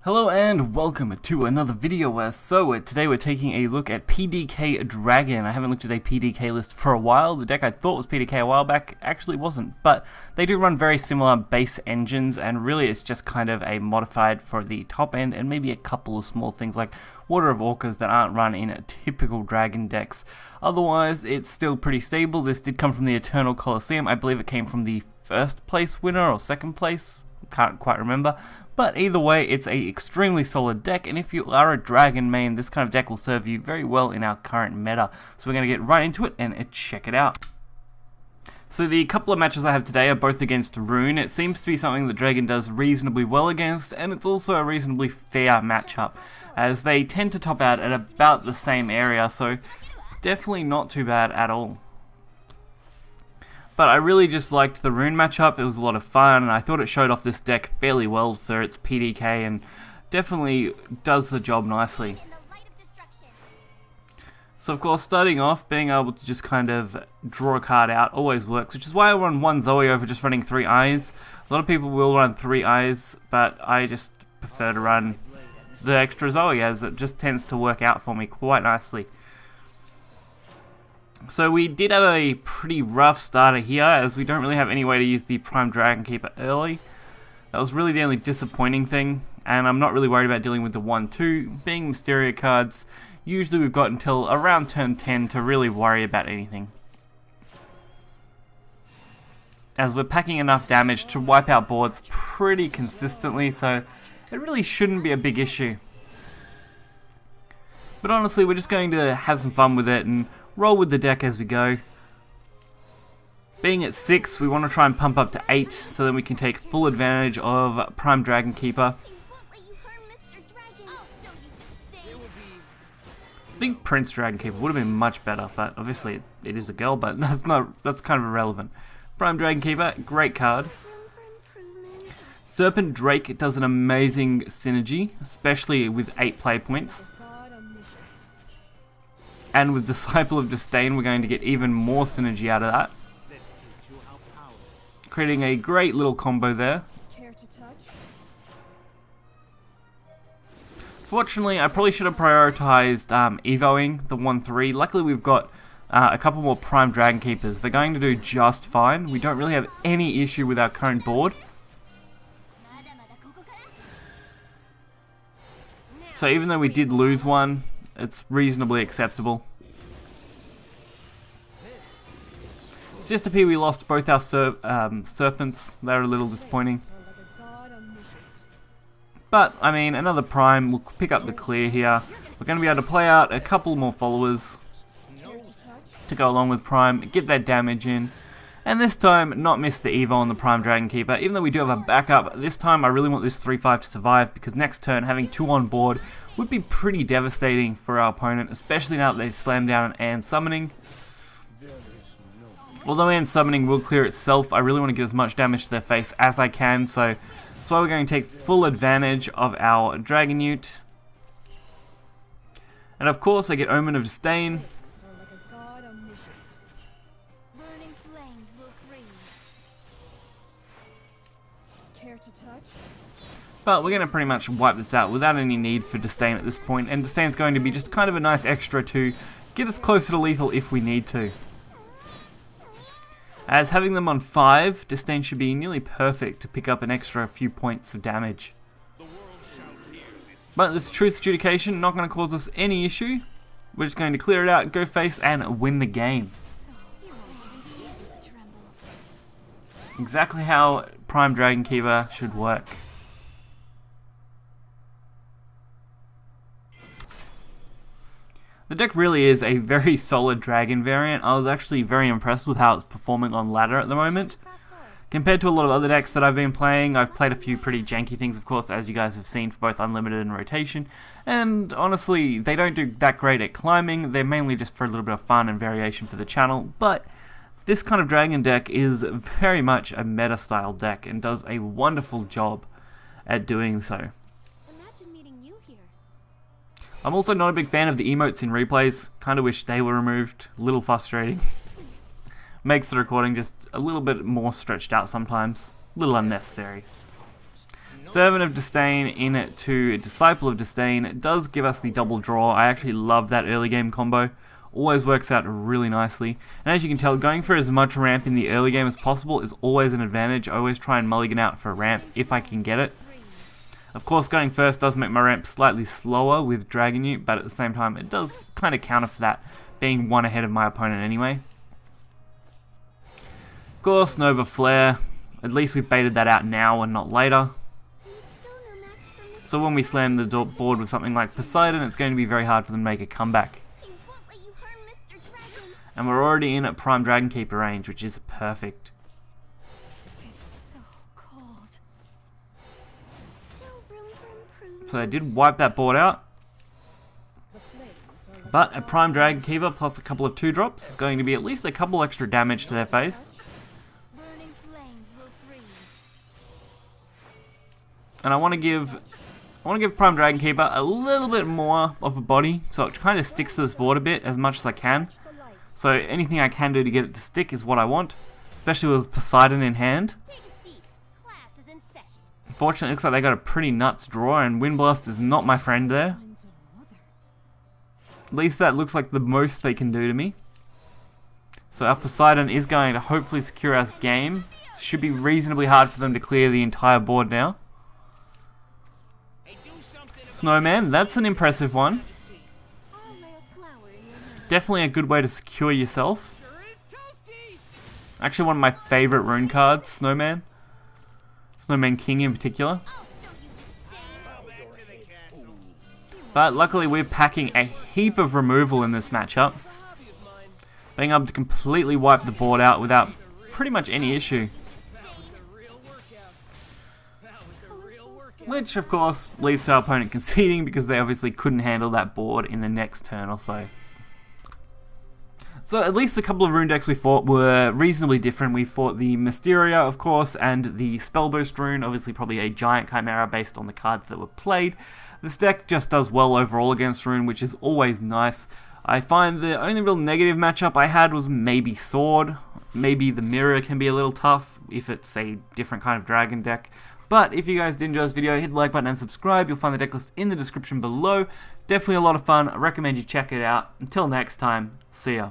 Hello and welcome to another video. Today we're taking a look at PDK Dragon. I haven't looked at a PDK list for a while. The deck I thought was PDK a while back actually wasn't, but they do run very similar base engines, and really it's just kind of a modified for the top end and maybe a couple of small things like Water of Orcas that aren't run in typical Dragon decks. Otherwise it's still pretty stable. This did come from the Eternal Colosseum. I believe it came from the first place winner or second place. Can't quite remember, but either way it's a extremely solid deck, and if you are a Dragon main, this kind of deck will serve you very well in our current meta. So we're going to get right into it and check it out. So the couple of matches I have today are both against Rune. It seems to be something that Dragon does reasonably well against, and it's also a reasonably fair matchup, as they tend to top out at about the same area, so definitely not too bad at all. But I really just liked the Rune matchup. It was a lot of fun, and I thought it showed off this deck fairly well for its PDK, and definitely does the job nicely. So of course, starting off, being able to just kind of draw a card out always works, which is why I run one Zoe over just running 3 eyes. A lot of people will run 3 eyes, but I just prefer to run the extra Zoe, as it just tends to work out for me quite nicely. So we did have a pretty rough starter here, as we don't really have any way to use the Prime Dragon Keeper early. That was really the only disappointing thing, and I'm not really worried about dealing with the 1-2. Being Mysteria cards, usually we've got until around turn 10 to really worry about anything, as we're packing enough damage to wipe out boards pretty consistently, so it really shouldn't be a big issue. But honestly, we're just going to have some fun with it and roll with the deck as we go. Being at 6, we want to try and pump up to 8 so that we can take full advantage of Prime Dragon Keeper. I think Prince Dragon Keeper would have been much better, but obviously it is a girl, but that's kind of irrelevant. Prime Dragon Keeper, great card. Serpent Drake does an amazing synergy, especially with 8 play points. And with Disciple of Disdain, we're going to get even more synergy out of that, creating a great little combo there. Fortunately, I probably should have prioritized evoing the 1-3. Luckily, we've got a couple more Prime Dragon Keepers. They're going to do just fine. We don't really have any issue with our current board. So even though we did lose one, it's reasonably acceptable. It's just a pity we lost both our serpents. They're a little disappointing. But, I mean, another Prime will pick up the clear here. We're going to be able to play out a couple more followers to go along with Prime, get that damage in, and this time not miss the Evo on the Prime Dragon Keeper. Even though we do have a backup, this time I really want this 3-5 to survive, because next turn having 2 on board would be pretty devastating for our opponent, especially now that they've slammed down and summoning. Although and summoning will clear itself, I really want to get as much damage to their face as I can, so that's why we're going to take full advantage of our Dragon Ute. And of course I get Omen of Disdain. But we're going to pretty much wipe this out without any need for Disdain at this point, and Disdain's going to be just kind of a nice extra to get us closer to lethal if we need to. As having them on 5, Disdain should be nearly perfect to pick up an extra few points of damage. But this Truth Adjudication not going to cause us any issue. We're just going to clear it out, go face, and win the game. Exactly how Prime Dragon Keeper should work. The deck really is a very solid Dragon variant. I was actually very impressed with how it's performing on ladder at the moment. Compared to a lot of other decks that I've been playing, I've played a few pretty janky things, of course, as you guys have seen, for both Unlimited and Rotation. And honestly, they don't do that great at climbing. They're mainly just for a little bit of fun and variation for the channel. But this kind of Dragon deck is very much a meta-style deck and does a wonderful job at doing so. I'm also not a big fan of the emotes in replays. Kinda wish they were removed. A little frustrating. Makes the recording just a little bit more stretched out sometimes. A little unnecessary. Servant of Disdain into Disciple of Disdain does give us the double draw. I actually love that early game combo. Always works out really nicely. And as you can tell, going for as much ramp in the early game as possible is always an advantage. I always try and mulligan out for a ramp if I can get it. Of course, going first does make my ramp slightly slower with Dragon Ute, but at the same time it does kind of counter for that, being one ahead of my opponent anyway. Of course, Nova Flare. At least we baited that out now and not later. So when we slam the board with something like Poseidon, it's going to be very hard for them to make a comeback. And we're already in at Prime Dragon Keeper range, which is perfect. So I did wipe that board out. But a Prime Dragon Keeper plus a couple of 2-drops is going to be at least a couple extra damage to their face. And I want to give Prime Dragon Keeper a little bit more of a body, so it kind of sticks to this board a bit as much as I can. So anything I can do to get it to stick is what I want, especially with Poseidon in hand. Unfortunately, it looks like they got a pretty nuts draw, and Windblast is not my friend there. At least that looks like the most they can do to me. So our Poseidon is going to hopefully secure us game. It should be reasonably hard for them to clear the entire board now. Snowman, that's an impressive one. Definitely a good way to secure yourself. Actually one of my favourite rune cards, Snowman. Snowman King in particular. But luckily we're packing a heap of removal in this matchup. Being able to completely wipe the board out without pretty much any issue. Which, of course, leads to our opponent conceding because they obviously couldn't handle that board in the next turn or so. So at least a couple of rune decks we fought were reasonably different. We fought the Mysteria, of course, and the Spellburst rune, obviously probably a giant Chimera based on the cards that were played. This deck just does well overall against rune, which is always nice. I find the only real negative matchup I had was maybe Sword. Maybe the Mirror can be a little tough if it's a different kind of dragon deck. But if you guys did enjoy this video, hit the like button and subscribe. You'll find the deck list in the description below. Definitely a lot of fun. I recommend you check it out. Until next time, see ya.